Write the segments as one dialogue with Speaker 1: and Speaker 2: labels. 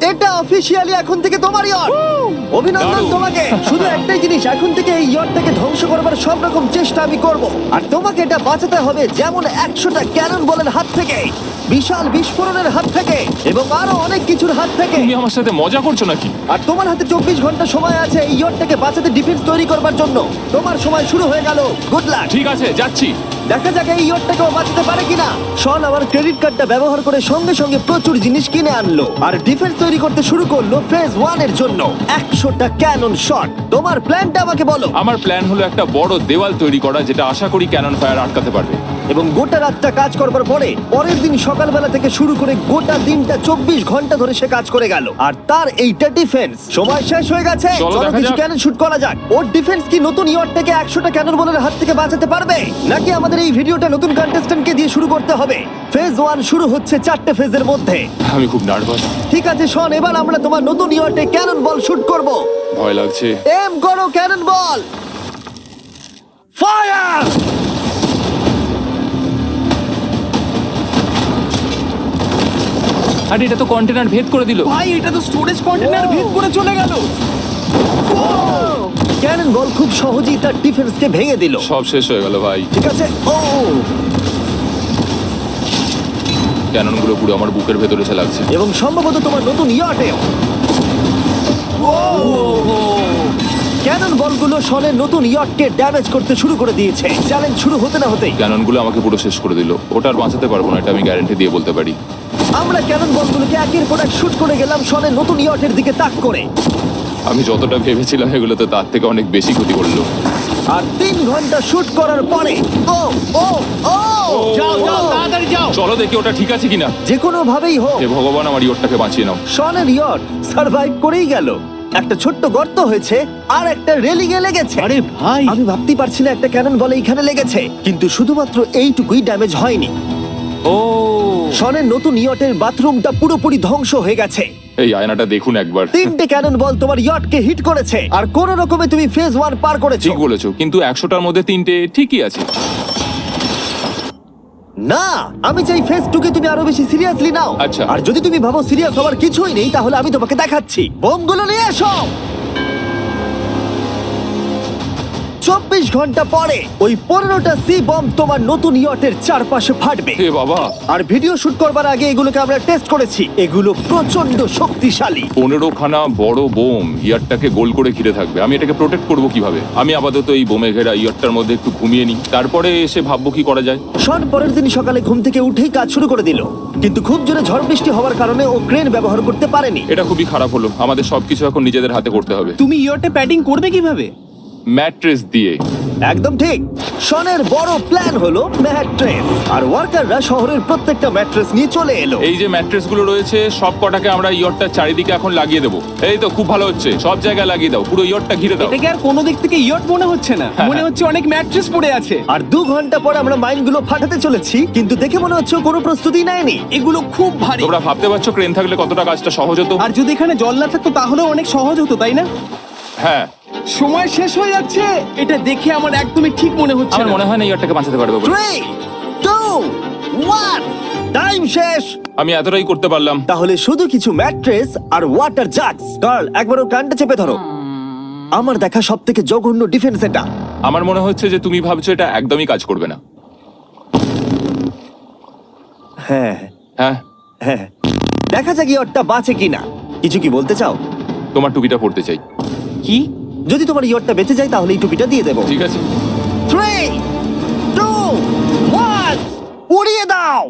Speaker 1: এটা অফিসিয়ালি এখন থেকে তোমার ইয়ট। অভিনন্দন
Speaker 2: দারুণ।
Speaker 1: তোমাকে। শুধু একটাই জিনিস, এখন থেকে এই ইয়টটাকে ধ্বংস করবার সব রকম চেষ্টা আমি করব, আর তোমাকে এটা বাঁচাতে হবে যেমন 100টা ক্যানন বলের হাত থেকে, বিশাল বিস্ফোরণের হাত থেকে, এবং আরো অনেক কিছুর হাত থেকে।
Speaker 2: তুমি আমার সাথে মজা করছো নাকি?
Speaker 1: আর তোমার হাতে 24 ঘন্টা সময় আছে এই ইয়টটাকে বাঁচাতে, ডিফেন্স তৈরি করবার জন্য। তোমার সময় শুরু হয়ে গেল। Good luck.
Speaker 2: ঠিক আছে, যাচ্ছি।
Speaker 1: দেখা যাক এই ইয়টটাকেও বাঁচাতে পারে কিনা। শন আমার ক্রেডিট কার্ডটা ব্যবহার করে সঙ্গে সঙ্গে প্রচুর জিনিস কিনে আনলো আর ডিফেন্স তৈরি করতে শুরু করলো ফেজ 1 এর জন্য 100টা ক্যানন শট। তোমার প্ল্যানটা আমাকে বলো।
Speaker 2: আমার প্ল্যান হলো একটা বড় দেওয়াল তৈরি করা, যেটা আশা করি ক্যানন ফায়ার আটকাতে পারবে।
Speaker 1: এবং গোটা রাতটা কাজ করবার পরে পরের দিন সকালবেলা থেকে শুরু করে গোটা দিনটা 24 ঘন্টা ধরে সে কাজ করে গেল, আর তার এইটা ডিফেন্স। সময় শেষ হয়ে গেছে,
Speaker 2: চলো
Speaker 1: চলো
Speaker 2: দেখা
Speaker 1: কিছু
Speaker 2: যাক।
Speaker 1: ক্যানন শুট করা যাক। ওর ডিফেন্স কি নতুন ইয়টটাকে 100টা ক্যানন বলের হাত থেকে বাঁচাতে পারবে, নাকি আমাদের এই ভিডিওটা নতুন কন্টেস্ট্যান্টকে দিয়ে শুরু করতে হবে? ফেজ 1 শুরু হচ্ছে 4টে ফেজের মধ্যে।
Speaker 2: আমি খুব নার্ভাস,
Speaker 1: ঠিক আছে শন, এবার আমরা তোমার নতুন ইয়টে ক্যানন বল শুট করব।
Speaker 2: ভয় লাগছে।
Speaker 1: এম করো ক্যানন বল, ফায়ার!
Speaker 2: আরে এটা তো কন্টেনার ভেদ করে দিল।
Speaker 3: ভাই এটা তো স্টোরেজ কন্টেনার ভেদ করে চলে গেল।
Speaker 1: ক্যানন বল খুব সহজেই তার ডিফেন্সকে ভেঙে দিল।
Speaker 2: সব শেষ হয়ে গেল ভাই।
Speaker 1: ঠিক আছে, ও
Speaker 2: ক্যাননগুলো পুরো আমার বুকের ভেতরে এসে লাগছে।
Speaker 1: এবং সম্ভবত তোমার নতুন ইয়টেও ক্যানন বলগুলো শনের নতুন ইয়টকে ড্যামেজ করতে শুরু করে দিয়েছে। চ্যালেঞ্জ শুরু হতে না হতেই
Speaker 2: ক্যাননগুলো আমাকে পুরো শেষ করে দিল। ওটা আর বাঁচাতে পারবো না, এটা আমি গ্যারান্টি দিয়ে বলতে পারি।
Speaker 1: আমরা ক্যানন বলগুলোকে একের পর এক শুট করে গেলাম শনের নতুন ইয়টের দিকে তাক করে।
Speaker 2: আমি যতটা ভেবেছিলাম এগুলো তো তার থেকে অনেক বেশি ক্ষতি করলো।
Speaker 1: আর 3 ঘন্টা শুট করার পরে ও ও ও
Speaker 3: যাও যাও তাড়াতাড়ি যাও।
Speaker 2: চলো দেখি ওটা ঠিক আছে কিনা।
Speaker 1: যে কোনো ভাবেই হোক
Speaker 2: হে ভগবান, আমার ইয়টটাকে বাঁচিয়ে নাও।
Speaker 1: শনের ইয়ট সার্ভাইভ করেই গেল। একটা ছোট্ট গর্ত হয়েছে আর একটা রেলিং এ লেগেছে।
Speaker 3: আরে ভাই
Speaker 1: আমি ভাবতেই পারছি না একটা ক্যানন বলে এইখানে লেগেছে, কিন্তু শুধুমাত্র এইটুকুই ড্যামেজ হয়নি।
Speaker 2: ও
Speaker 1: শনের নতুন ইয়টের বাথরুমটা পুরোপুরি ধ্বংস হয়ে গেছে।
Speaker 2: এই আয়নাটা দেখুন একবার।
Speaker 1: 3টে ক্যানন বল তোমার ইয়টকে হিট করেছে, আর কোন রকমে তুমি ফেজ 1 পার করেছো।
Speaker 2: ঠিক বলেছো, কিন্তু 100টার মধ্যে 3টে ঠিকই আছে।
Speaker 1: না, আমি চাই ফেজ 2 কে তুমি আরো বেশি সিরিয়াসলি নাও।
Speaker 2: আচ্ছা।
Speaker 1: আর যদি তুমি ভাবো সিরিয়াস হওয়ার কিছুই নেই, তাহলে আমি তোমাকে দেখাচ্ছি। বোমগুলো নিয়ে এসো। 24 ঘন্টা পরে ওই 15টা সি বম তোমার নতুন ইয়টের চারপাশে ফাটবে।
Speaker 2: হে বাবা,
Speaker 1: আর ভিডিও শুট করবার আগে এগুলোকে আমরা টেস্ট করেছি, এগুলো প্রচন্ড শক্তিশালী।
Speaker 2: 15খানা বড় বোম ইয়ারটাকে গোল করে ঘিরে থাকবে। আমি এটাকে প্রোটেক্ট করব কিভাবে? আমি আপাতত এই বোমে ঘেরা ইয়ারটার মধ্যে একটু ঘুমিয়ে নিই, তারপরে এসে ভাববো কি করা যায়।
Speaker 1: শন পরের দিন সকালে ঘুম থেকে উঠেই কাজ শুরু করে দিল, কিন্তু খুব জোরে ঝড় বৃষ্টি হওয়ার কারণে ও ক্রেন ব্যবহার করতে পারেনি।
Speaker 2: এটা খুবই খারাপ হলো। আমাদের সবকিছু এখন নিজেদের হাতে করতে হবে।
Speaker 3: তুমি ইয়টে প্যাডিং করবে কিভাবে?
Speaker 2: ম্যাট্রেস দিয়ে।
Speaker 1: একদম ঠিক। শনের বড় প্ল্যান হলো ম্যাট্রেস, আর ওয়ার্কাররা শহরের প্রত্যেকটা ম্যাট্রেস নিয়ে চলে এলো।
Speaker 2: এই যে ম্যাট্রেস গুলো রয়েছে সব কটাকে আমরা ইয়রটার চারিদিকে এখন লাগিয়ে দেবো। এই তো খুব ভালো হচ্ছে, সব জায়গায় লাগিয়ে দাও, পুরো ইয়রটা ঘিরে দাও।
Speaker 3: এটাকে আর কোনো দিক থেকে ইয়ট মনে হচ্ছে না,
Speaker 2: হ্যাঁ,
Speaker 3: মনে হচ্ছে অনেক ম্যাট্রেস পড়ে আছে।
Speaker 1: আর 2 ঘন্টা পরে আমরা মাইনগুলো ফাটাতে চলেছি, কিন্তু দেখে মনে হচ্ছে ও কোনো প্রস্তুতি নেয়নি।
Speaker 3: এগুলো খুব ভারী।
Speaker 2: তোমরা ভাবতে পারছো ক্রেন থাকলে কতটা কাজটা সহজ হতো?
Speaker 3: আর যদি এখানে জল না থাকতো তাহলেও অনেক সহজ হতো, তাই না?
Speaker 2: হ্যাঁ,
Speaker 3: সময় শেষ হয়ে যাচ্ছে, এটা দেখে আমার একদমই ঠিক মনে হচ্ছে
Speaker 2: আমার
Speaker 3: না।
Speaker 2: মনে হয় না ইয়রটাকে বাঁচাতে পারবে বলে।
Speaker 1: 3, 2, 1, টাইম শেষ।
Speaker 2: আমি এতটাই করতে পারলাম।
Speaker 1: তাহলে শুধু কিছু ম্যাট্রেস আর ওয়াটার জাগস। কার্ল, একবার ওর কানটা চেপে ধরো। আমার দেখা সব থেকে জঘন্য ডিফেন্স এটা।
Speaker 2: আমার মনে হচ্ছে যে তুমি ভাবছো এটা একদমই কাজ করবে না।
Speaker 1: হ্যাঁ
Speaker 2: হ্যাঁ,
Speaker 1: হ্যাঁ, দেখা যাক ইয়টটা বাঁচে কিনা। কিছু কি বলতে চাও?
Speaker 2: তোমার টুপিটা পড়তে চাই।
Speaker 3: কি?
Speaker 1: যদি তোমার ইয়টটা বেঁচে যায় তাহলে এই টুপিটা দিয়ে দেবো।
Speaker 2: ঠিক আছে।
Speaker 1: 3, 2, 1, উড়িয়ে দাও।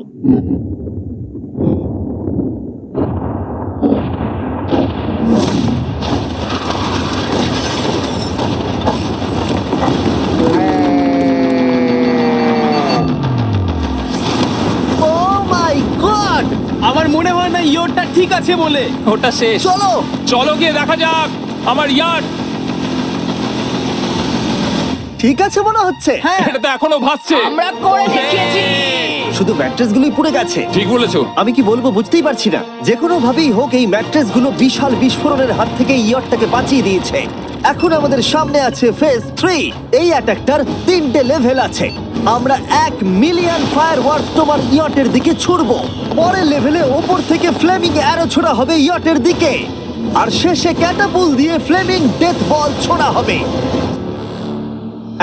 Speaker 1: Oh my God!
Speaker 3: আমার মনে হয় না ইয়টটা ঠিক আছে বলে।
Speaker 2: ওটা শেষ।
Speaker 1: চলো।
Speaker 2: চলো গিয়ে দেখা যাক আমার ইয়ার।
Speaker 1: ঠিক আছে মনে হচ্ছে।
Speaker 3: হ্যাঁ,
Speaker 2: এটা তো এখনো ভাসছে।
Speaker 4: আমরা করে দেখিয়েছি।
Speaker 1: শুধু ম্যাট্রেসগুলোই পুড়ে গেছে।
Speaker 2: ঠিক বলেছো।
Speaker 1: আমি কি বলবো বুঝতেই পারছি না। যে কোনো ভাবেই হোক এই ম্যাট্রেসগুলো বিশাল বিস্ফোরণের হাত থেকে ইয়টটাকে বাঁচিয়ে দিয়েছে। এখন আমাদের সামনে আছে ফেজ 3। এই অ্যাটাকটার 3টে লেভেল আছে। আমরা 1,000,000 ফায়ারওয়ার্কস তোমার ইয়টের দিকে ছুড়বো। পরের লেভেলে ওপর থেকে ফ্লেমিং অ্যারো ছোড়া হবে ইয়টের দিকে, আর শেষে ক্যাটাপুল দিয়ে ফ্লেমিং ডেথ বল ছোড়া হবে।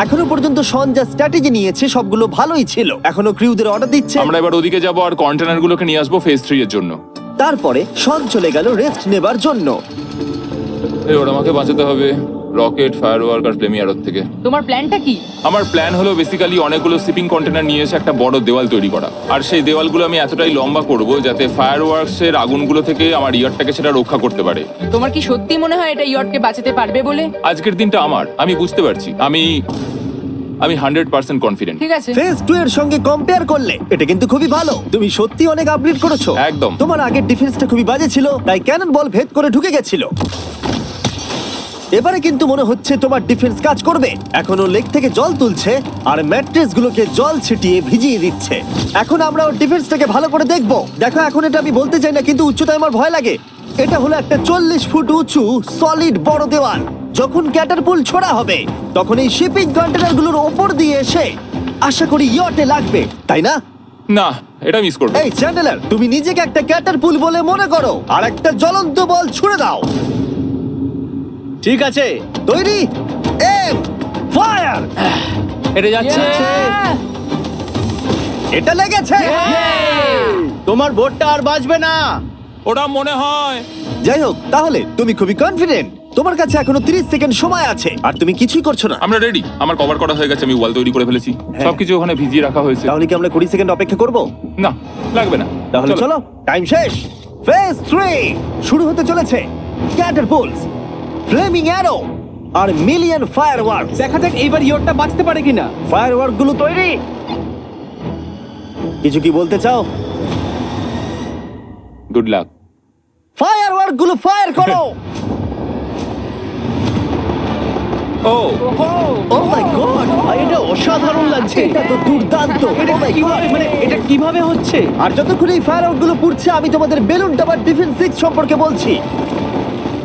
Speaker 1: এখনো পর্যন্ত শন যা স্ট্র্যাটেজি নিয়েছে সবগুলো ভালোই ছিল। এখনো ক্রিউদের অর্ডার দিচ্ছে।
Speaker 2: আমরা এবার ওদিকে যাব আর কন্টেনারগুলোকে নিয়ে আসবো ফেজ 3 এর জন্য।
Speaker 1: তারপরে শন চলে গেল রেস্ট নেবার জন্য।
Speaker 2: এবার আমাকে বাঁচাতে হবে রকেট, ফায়ারওয়ার্ক আর ফ্লেমি অ্যারোর থেকে।
Speaker 4: তোমার প্ল্যানটা কি?
Speaker 2: আমার প্ল্যান হলো বেসিক্যালি অনেকগুলো শিপিং কন্টেনার নিয়ে এসে একটা বড় দেওয়াল তৈরি করা, আর সেই দেওয়ালগুলো আমি এতটাই লম্বা করব যাতে ফায়ারওয়ার্কস এর আগুনগুলো থেকে আমার ইয়ারটাকে সেটা রক্ষা করতে পারে।
Speaker 4: তোমার কি সত্যি মনে হয় এটা ইয়টকে বাঁচাতে পারবে বলে?
Speaker 2: আজকের দিনটা আমি বুঝতে পারছি। আমি 100% কনফিডেন্ট।
Speaker 4: ঠিক আছে।
Speaker 1: ফেজ 2 এর সঙ্গে কম্পেয়ার করলে এটা কিন্তু খুবই ভালো। তুমি সত্যি অনেক আপগ্রেড করেছো।
Speaker 2: একদম।
Speaker 1: তোমার আগের ডিফেন্সটা খুবই বাজে ছিল, তাই ক্যানন বল ভেদ করে ঢুকে গেছিল। এবারে কিন্তু মনে হচ্ছে তোমার ডিফেন্স কাজ করবে। এখনো লেক থেকে জল তুলছে আর ম্যাট্রেস গুলোকে জল ছিটিয়ে ভিজিয়ে দিচ্ছে। এখন আমরা ওর ডিফেন্সটাকে ভালো করে দেখবো। দেখো, এখন এটা আমি বলতে চাই না, কিন্তু উচ্চতায় আমার ভয় লাগে। এটা হলো একটা 40 ফুট উঁচু সলিড বড় দেওয়াল। যখন ক্যাটারপুল ছোড়া হবে তখন এই শিপিং কন্টেনারগুলোর ওপর দিয়ে এসে আশা করি ইয়টে লাগবে, তাই না?
Speaker 2: না, এটা মিস করব।
Speaker 1: এই চ্যান্ডেলার, তুমি নিজেকে একটা ক্যাটারপুল বলে মনে করো আর একটা জ্বলন্ত বল ছুড়ে দাও।
Speaker 3: ঠিক আছে,
Speaker 1: তৈরি, এম, ফায়ার!
Speaker 3: এটা যাচ্ছে।
Speaker 4: Yeah!
Speaker 1: এটা লেগেছে।
Speaker 3: তোমার বোটটা আর বাজবে না।
Speaker 2: ওটা মনে হয়।
Speaker 1: যাই হোক, তাহলে তুমি খুবই কনফিডেন্ট। তোমার কাছে এখনো 30 সেকেন্ড সময় আছে আর তুমি কিছুই করছো না।
Speaker 2: আমরা রেডি। আমার কভার করা হয়ে গেছে, আমি ওয়াল তৈরি করে ফেলেছি, সবকিছু ওখানে ভিজিয়ে রাখা হয়েছে।
Speaker 1: তাহলে কি আমরা 20 সেকেন্ড অপেক্ষা করব?
Speaker 2: না, লাগবে না।
Speaker 1: তাহলে চলো, টাইম শেষ। ফেজ 3 শুরু হতে চলেছে। ক্যাটারপুলস, ফ্লেমিং অ্যারো আর মিলিয়ন ফায়ারওয়ার্ক।
Speaker 3: দেখা যাক এইবার ইয়টটা বাঁচতে পারে কিনা।
Speaker 1: ফায়ারওয়ার্ক গুলো তৈরি। কিছু কি বলতে চাও?
Speaker 2: Good luck.
Speaker 1: ফায়ারওয়ার্ক গুলো ফায়ার করো।
Speaker 2: ও
Speaker 1: ও মাই গড,
Speaker 3: এটা অসাধারণ লাগছে।
Speaker 1: এটা তো দুর্দান্ত।
Speaker 3: এটা
Speaker 1: Oh my
Speaker 3: কিভাবে,
Speaker 1: God!
Speaker 3: মানে এটা কিভাবে হচ্ছে?
Speaker 1: আর যতক্ষণ এই ফায়ারওয়ার্ক গুলো পুড়ছে আমি তোমাদের বেলুন টাওয়ার ডিফেন্স 6 সম্পর্কে বলছি।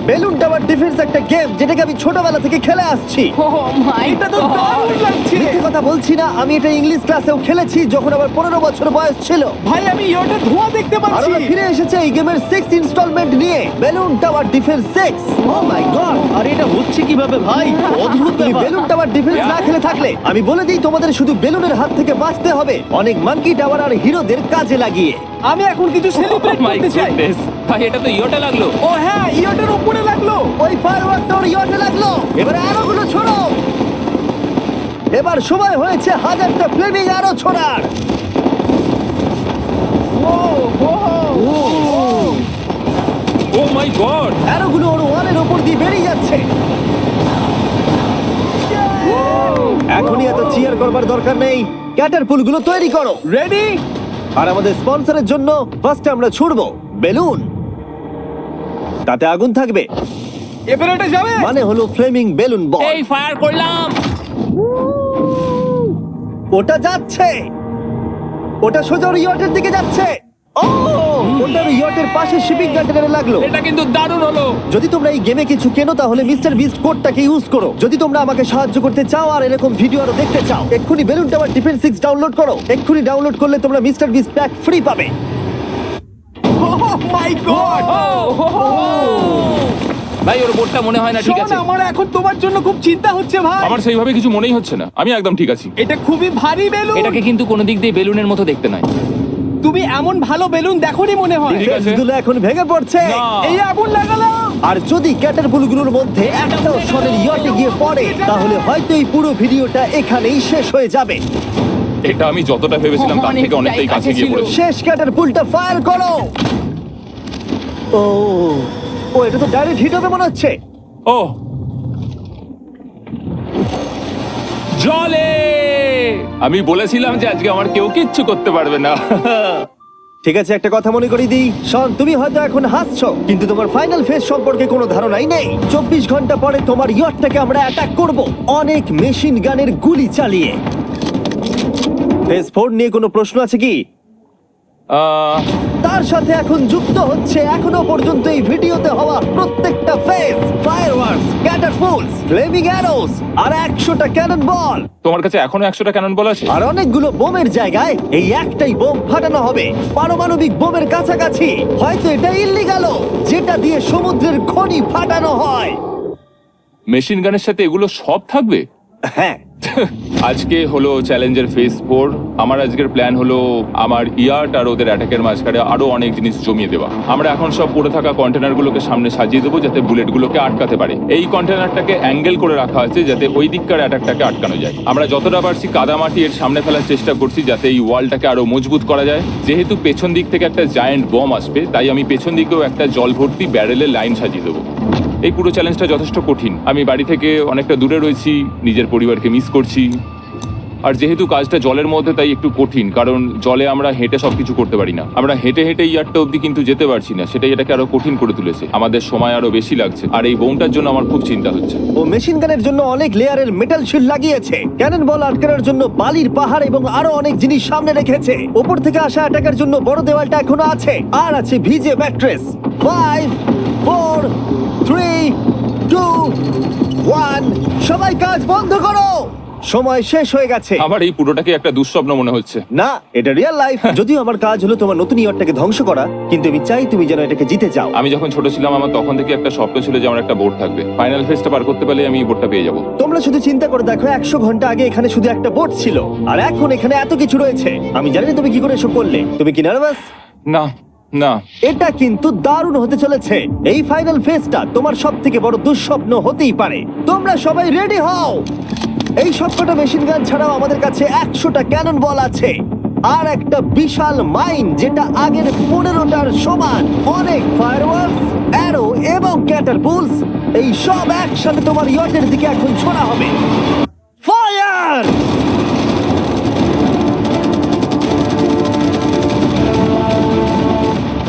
Speaker 1: বেলুন টাওয়ার ডিফেন্স একটা গেম যেটাকে আমি ছোটবেলা থেকে খেলে আসছি।
Speaker 4: Oh my
Speaker 3: এটা তো
Speaker 4: God!
Speaker 3: দারুণ লাগছে।
Speaker 1: মিথ্যে কথা বলছি না, আমি এটা ইংলিশ ক্লাসেও খেলেছি যখন আমার 15 বছর বয়স ছিল।
Speaker 3: ভাই, আমি ইয়টে ধোঁয়া দেখতে
Speaker 1: আর
Speaker 3: পাচ্ছি।
Speaker 1: ওরা ফিরে এসেছে এই গেমের 6 ইনস্টলমেন্ট নিয়ে, বেলুন টাওয়ার ডিফেন্স 6। ও মাই গড,
Speaker 3: আর এটা হচ্ছে কিভাবে ভাই? অদ্ভুত
Speaker 1: তুমি
Speaker 3: ব্যাপার।
Speaker 1: বেলুন টাওয়ার ডিফেন্স না খেলে থাকলে আমি বলে দিই তোমাদের শুধু বেলুনের হাত থেকে বাঁচতে হবে অনেক মাঙ্কি টাওয়ার আর হিরোদের কাজে লাগিয়ে।
Speaker 3: আমি এখন কিছু সেলিব্রেট
Speaker 2: মাই
Speaker 3: করতে চাই।
Speaker 2: গুডনেস, ভাই এটা তো ইয়োটা লাগলো।
Speaker 3: ও হ্যাঁ, ইয়টের উপরে লাগলো।
Speaker 1: ওই ফায়ারওয়ার্কটা ওর ইয়টে লাগলো। এবারে আরোগুলো ছোড়ো। এবার সময় হয়েছে 1000টা ফ্লেমিং আরো ছোড়ার।
Speaker 2: ও মাই গড,
Speaker 1: আরোগুলো ওর ওয়ালের উপর দিয়ে বেরিয়ে যাচ্ছে। এখনই এত চিয়ার করবার দরকার নেই, ক্যাটারপুলগুলো তৈরি করো।
Speaker 3: রেডি?
Speaker 1: আর আমাদের স্পন্সরের জন্য ফার্স্টে আমরা ছুড়বো বেলুন, তাতে আগুন থাকবে,
Speaker 3: এবার এটা যাবে।
Speaker 1: মানে হলো ফ্লেমিং বেলুন বল।
Speaker 4: এই ফায়ার করলাম।
Speaker 1: ওটা যাচ্ছে, ওটা সোজা ওর ইয়টের দিকে যাচ্ছে। ও, ওটার ইয়টের পাশে শিপিং কন্টেনারে লাগলো।
Speaker 2: এটা কিন্তু দারুণ হলো।
Speaker 1: যদি তোমরা এই গেমে কিছু কেনো তাহলে মিস্টার বিস্ট কোডটাকে ইউজ করো। যদি তোমরা আমাকে সাহায্য করতে চাও আর এরকম ভিডিও আরো দেখতে চাও, এক্ষুনি বেলুন টাওয়ার ডিফেন্স 6 ডাউনলোড করো। এক্ষুনি ডাউনলোড করলে তোমরা মিস্টার বিস্ট প্যাক ফ্রি পাবে।
Speaker 3: ও মাই গড!
Speaker 2: ভাই ওর বোর্ডটা মনে হয় না ঠিক আছে।
Speaker 3: আমার এখন তোমার জন্য খুব চিন্তা হচ্ছে ভাই।
Speaker 2: আমার সেইভাবে কিছু মনেই হচ্ছে না, আমি একদম ঠিক আছি।
Speaker 3: এটা খুবই ভারী বেলুন।
Speaker 5: এটাকে কিন্তু কোনো দিক দিয়ে বেলুনের মতো দেখতে নয়।
Speaker 3: তুমি এমন ভালো বেলুন দেখোনি মনে হয়।
Speaker 2: ঠিক আছে।
Speaker 1: ডিফেন্সগুলো এখন ভেঙে পড়ছে।
Speaker 2: না।
Speaker 3: এই আগুন লাগালাম।
Speaker 1: আর যদি ক্যাটারপুলগুলোর মধ্যে একটাও শনের ইয়টে গিয়ে পড়ে তাহলে হয়তো এই পুরো ভিডিওটা এখানেই শেষ হয়ে যাবে।
Speaker 2: এটা আমি যতটা ভেবেছিলাম তার থেকে অনেকটাই কাছে গিয়ে পড়েছে।
Speaker 1: শেষ ক্যাটারপুলটা ফায়ার করো। ও ও, এটা তো ডাইরেক্ট হিট হবে মনে হচ্ছে।
Speaker 2: ও জলে, আমি বলেছিলাম যে আজকে আমার কেউ কিচ্ছু করতে পারবে না।
Speaker 1: ঠিক আছে, একটা কথা মনে করিয়ে দিই, শন, তুমি হয়তো এখন হাসছো কিন্তু তোমার ফাইনাল ফেজ সম্পর্কে কোনো ধারণাই নেই। 24 ঘন্টা পরে তোমার ইয়টটাকে আমরা অ্যাটাক করব অনেক মেশিন গানের গুলি চালিয়ে। ফেজ 4 নিয়ে কোনো প্রশ্ন আছে কি? তার সাথে এখন যুক্ত হচ্ছে এখনো পর্যন্ত এই ভিডিওতে হওয়া প্রত্যেকটা phase firework, works, catapults, flaming arrows আর 100টা ক্যানন বল।
Speaker 2: তোমার কাছে এখনো 100টা ক্যানন বল আছে?
Speaker 1: আর অনেকগুলো বোমের জায়গায় এই একটাই বোম ফাটানো হবে, পারমাণবিক বোমের কাছাকাছি। হয়তো এটা ইল্লিগাল, যেটা দিয়ে সমুদ্রের খনি ফাটানো হয়।
Speaker 2: মেশিন গানের সাথে এগুলো সব থাকবে?
Speaker 1: হ্যাঁ,
Speaker 2: আজকে হলো চ্যালেঞ্জের ফেজ 4। আমার আজকের প্ল্যান হলো আমার ইয়ার্ট আর ওদের অ্যাটাকের মাঝখানে আরো অনেক জিনিস জমিয়ে দেওয়া। আমরা এখন সব পড়ে থাকা কন্টেনারগুলোকে সামনে সাজিয়ে দেবো যাতে বুলেটগুলোকে আটকাতে পারে। এই কন্টেনারটাকে অ্যাঙ্গেল করে রাখা আছে যাতে ওই দিককার অ্যাটাকটাকে আটকানো যায়। আমরা যতটা পারছি কাদামাটি এর সামনে ফেলার চেষ্টা করছি যাতে এই ওয়ালটাকে আরো মজবুত করা যায়। যেহেতু পেছন দিক থেকে একটা জায়ান্ট বম আসবে, তাই আমি পেছন দিকেও একটা জল ভর্তি ব্যারেলের লাইন সাজিয়ে দেবো। এই পুরো চ্যালেঞ্জটা যথেষ্ট কঠিন। আমি বাড়ি থেকে অনেকটা দূরে রয়েছি, নিজের পরিবারকে মিস করছি। আর যেহেতু কাজটা জলের মধ্যে, তাই একটু কঠিন, কারণ জলে আমরা হেঁটে সবকিছু করতে পারি না। আমরা হেঁটে হেঁটে ইয়ারটা অব্দি কিন্তু যেতে পারছি না, সেটাই এটাকে আরো কঠিন করে তুলেছে। আমাদের সময় আরো বেশি লাগছে, আর এই বোমটার জন্য আমার খুব চিন্তা হচ্ছে।
Speaker 1: ও মেশিন গানের জন্য অনেক লেয়ারের মেটাল শিল্ড লাগিয়েছে, ক্যানন বল আটকানোর জন্য বালির পাহাড় এবং আরো অনেক জিনিস সামনে রেখেছে। ওপর থেকে আসা অ্যাটাকের জন্য বড় দেওয়ালটা এখনো আছে, আর আছে ভিজে ম্যাট্রেস। 5 4 3 2 1 সবাই কাজ বন্ধ করো, সময় শেষ হয়ে গেছে।
Speaker 2: আমার এই পুরোটাকে একটা দুঃস্বপ্ন মনে হচ্ছে।
Speaker 1: না, এটা রিয়েল লাইফ। যদিও আমার কাজ হলো তোমার নতুন ইয়ারটাকে ধ্বংস করা, কিন্তু আমি চাই তুমি যেন এটাকে জিতে যাও।
Speaker 2: আমি যখন ছোট ছিলাম, আমার তখন থেকে একটা স্বপ্ন ছিল যে আমার একটা বোট থাকবে। ফাইনাল ফেজটা পার করতে পারলে আমি এই বোটটা পেয়ে যাবো।
Speaker 1: তোমরা শুধু চিন্তা করে দেখো, 100 ঘন্টা আগে এখানে শুধু একটা বোট ছিল, আর এখন এখানে এত কিছু রয়েছে। আমি জানি না তুমি কি করে এসব করলে। তুমি কি নার্ভাস?
Speaker 2: না না,
Speaker 1: এটা কিন্তু দারুণ হতে চলেছে। এই ফাইনাল ফেজটা তোমার সব থেকে বড় দুঃস্বপ্ন হতেই পারে। তোমরা সবাই রেডি হও। এই সবকটা মেশিন গান ছাড়াও আমাদের কাছে 100টা ক্যানন বল আছে, আর একটা বিশাল মাইন যেটা আগের 15টার সমান। অনেক ফায়ারওয়ার্কস, অ্যারো এবং ক্যাটারপুলস, এই সব একসাথে তোমার ইয়টের দিকে এখন ছোড়া হবে। ফায়ার!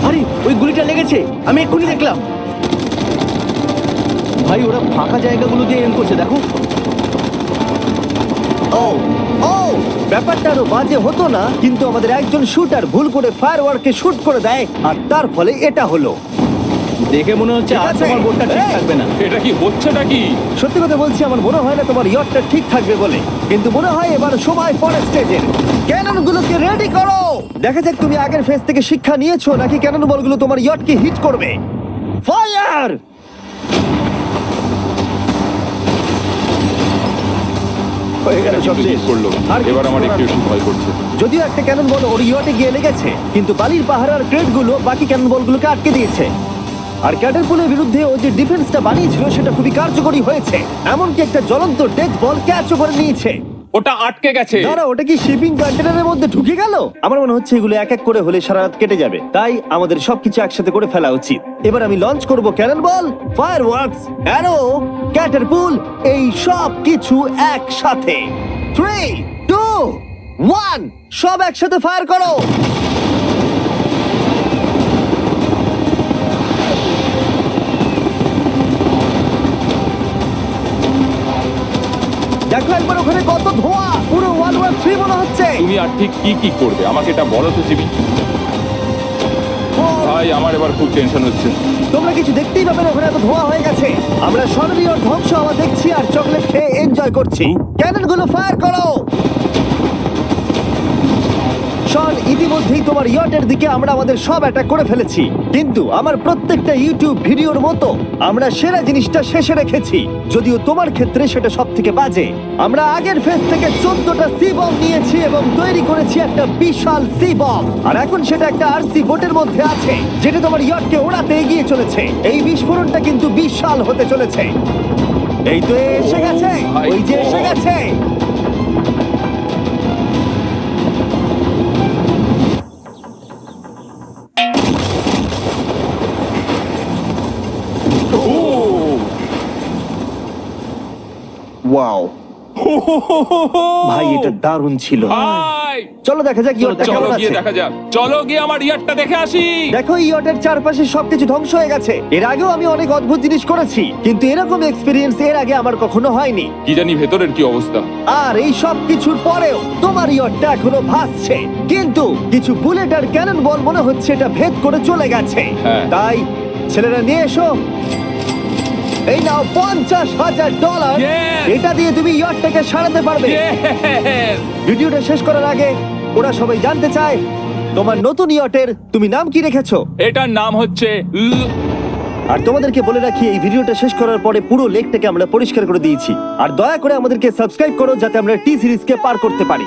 Speaker 3: আরে ওই গুলিটা লেগেছে, আমি এক্ষুনি দেখলাম। ভাই ওরা ফাঁকা জায়গাগুলো দিয়ে এম করছে, দেখো।
Speaker 1: ও ও ব্যাপারটা আরো বাজে হতো না, কিন্তু আমাদের একজন শুটার ভুল করে ফায়ারওয়ার্ককে শুট করে দেয়, আর তার ফলে এটা হলো।
Speaker 3: দেখে মনে হচ্ছে
Speaker 1: ঠিক
Speaker 3: আর
Speaker 1: আছে।
Speaker 3: তোমার বোটটা ঠিক
Speaker 1: এই!
Speaker 3: থাকবে না।
Speaker 2: এটা কি হচ্ছেটা কি?
Speaker 1: সত্যি কথা বলছি, আমার মনে হয় না তোমার ইয়টটা ঠিক থাকবে বলে, কিন্তু মনে হয় এবার সময় পরের স্টেজের। ক্যাননগুলোকে রেডি করো। দেখা যাক তুমি আগের ফেজ থেকে শিক্ষা নিয়েছো নাকি ক্যানন বলগুলো তোমার ইয়টকে হিট করবে। ফায়ার! হয়ে গেল সব
Speaker 2: কিন্তু
Speaker 1: শেষ।
Speaker 2: ঠিক করলো।
Speaker 1: আর
Speaker 2: এবার আমার
Speaker 1: কিছু
Speaker 2: একটু
Speaker 1: করার
Speaker 2: একটু ভয় করছে।
Speaker 1: যদিও একটা ক্যানন বল ওর ইয়টে গিয়ে লেগেছে, কিন্তু বালির পাহাড় আর ক্রেটগুলো বাকি ক্যানন বলগুলোকে আটকে দিয়েছে। আর ক্যাটারপুলের বিরুদ্ধে ও যে ডিফেন্সটা বানিয়েছিল সেটা খুবই কার্যকরী হয়েছে। এমনকি একটা জ্বলন্ত ডেথ বল ক্যাচও করে নিয়েছে।
Speaker 2: ওটা আটকে গেছে।
Speaker 1: দাঁড়া, ওটা কি শিপিং কন্টেনারের মধ্যে ঢুকে গেল? আমার মনে হচ্ছে এগুলো এক এক করে হলে সারা রাত কেটে যাবে, তাই আমাদের সবকিছু একসাথে করে ফেলা উচিত। এবার আমি লঞ্চ করব ক্যানন বল, ফায়ারওয়ার্কস, অ্যারো, ক্যাটারপুল, এই সব কিছু একসাথে। 3 2 1 সব একসাথে ফায়ার করো। দেখো একবার ওখানে কত ধোঁয়া, পুরো ওয়ার্ল্ড ওয়ার 3 মনে হচ্ছে।
Speaker 2: তুমি আর ঠিক কি কি করবে আমাকে এটা বলো তো জিমি। ভাই আমার এবার খুব টেনশন হচ্ছে।
Speaker 1: তোমরা কিছু দেখতেই পাবে না, ওখানে এত ধোঁয়া হয়ে গেছে। আমরা স্বর্ণীয় ধ্বংস হওয়া দেখছি আর চকলেট খেয়ে এনজয় করছি। ক্যাননগুলো ফায়ার করো। শন, ইতিমধ্যেই তোমার ইয়টের দিকে আমরা আমাদের সব অ্যাটাক করে ফেলেছি, কিন্তু আমার প্রত্যেকটা ইউটিউব ভিডিওর মতো আমরা সেরা জিনিসটা শেষে রেখেছি। যদিও তোমার ক্ষেত্রে সেটা সব থেকে বাজে। আমরা আগের ফেজ থেকে 14টা সি বম নিয়েছি এবং তৈরি করেছি একটা বিশাল সি বম, আর এখন সেটা একটা আরসি বোটের মধ্যে আছে যেটা তোমার ইয়টকে ওড়াতে এগিয়ে চলেছে। এই বিস্ফোরণটা কিন্তু বিশাল হতে চলেছে। এই তো এসে গেছে, ওই যে এসে গেছে। ওয়াও, ভাই এটা দারুণ ছিল।
Speaker 2: ভাই
Speaker 1: চলো দেখা যাক ইয়টটা
Speaker 2: চলো
Speaker 1: কেমন
Speaker 2: গিয়ে
Speaker 1: আছে।
Speaker 2: দেখা যাক, চলো গিয়ে আমার ইয়ারটা দেখে আসি।
Speaker 1: দেখো ইয়টের চারপাশে সবকিছু ধ্বংস হয়ে গেছে। এর আগেও আমি অনেক অদ্ভুত জিনিস করেছি, কিন্তু এরকম এক্সপেরিয়েন্স এর আগে আমার কখনো হয়নি।
Speaker 2: কি জানি ভেতরের কি অবস্থা।
Speaker 1: আর এই সব কিছুর পরেও তোমার ইয়টটা এখনো ভাসছে, কিন্তু কিছু বুলেট আর ক্যানন বল মনে হচ্ছে এটা ভেদ করে চলে গেছে।
Speaker 2: হ্যাঁ।
Speaker 1: তাই ছেলেরা নিয়ে এসো। এই নাও $50,000।
Speaker 2: Yes!
Speaker 1: এটা দিয়ে তুমি ইয়টটাকে সারাতে পারবে।
Speaker 2: Yes!
Speaker 1: ভিডিওটা শেষ করার আগে ওরা সবাই জানতে চায় তোমার নতুন ইয়টের তুমি নাম কি রেখেছো।
Speaker 2: এটার নাম হচ্ছে
Speaker 1: আর তোমাদেরকে বলে রাখি এই ভিডিওটা শেষ করার পরে পুরো লেকটাকে আমরা পরিষ্কার করে দিয়েছি। আর দয়া করে আমাদেরকে সাবস্ক্রাইব করো যাতে আমরা টি সিরিজকে পার করতে পারি।